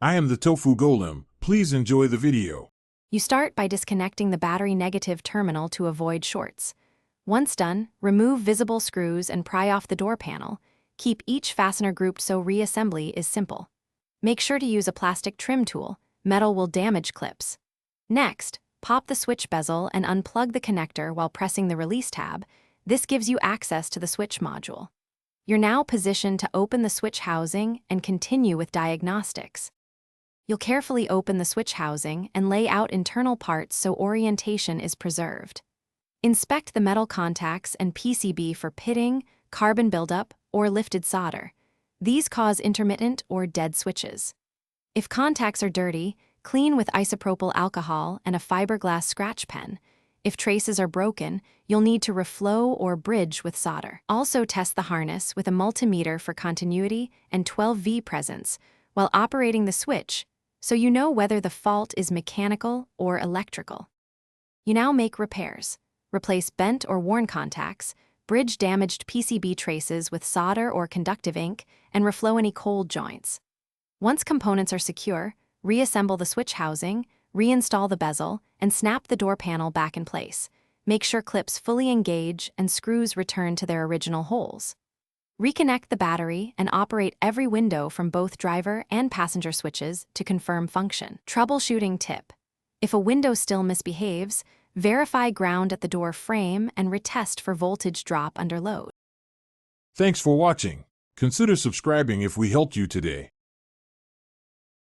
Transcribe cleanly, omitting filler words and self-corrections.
I am the Tofu Golem. Please enjoy the video. You start by disconnecting the battery negative terminal to avoid shorts. Once done, remove visible screws and pry off the door panel. Keep each fastener grouped so reassembly is simple. Make sure to use a plastic trim tool. Metal will damage clips. Next, pop the switch bezel and unplug the connector while pressing the release tab. This gives you access to the switch module. You're now positioned to open the switch housing and continue with diagnostics. You'll carefully open the switch housing and lay out internal parts so orientation is preserved. Inspect the metal contacts and PCB for pitting, carbon buildup, or lifted solder. These cause intermittent or dead switches. If contacts are dirty, clean with isopropyl alcohol and a fiberglass scratch pen. If traces are broken, you'll need to reflow or bridge with solder. Also test the harness with a multimeter for continuity and 12V presence while operating the switch, so you know whether the fault is mechanical or electrical. You now make repairs. Replace bent or worn contacts, bridge damaged PCB traces with solder or conductive ink, and reflow any cold joints. Once components are secure, reassemble the switch housing, reinstall the bezel, and snap the door panel back in place. Make sure clips fully engage and screws return to their original holes. Reconnect the battery and operate every window from both driver and passenger switches to confirm function. Troubleshooting tip: if a window still misbehaves, verify ground at the door frame and retest for voltage drop under load. Thanks for watching. Consider subscribing if we helped you today.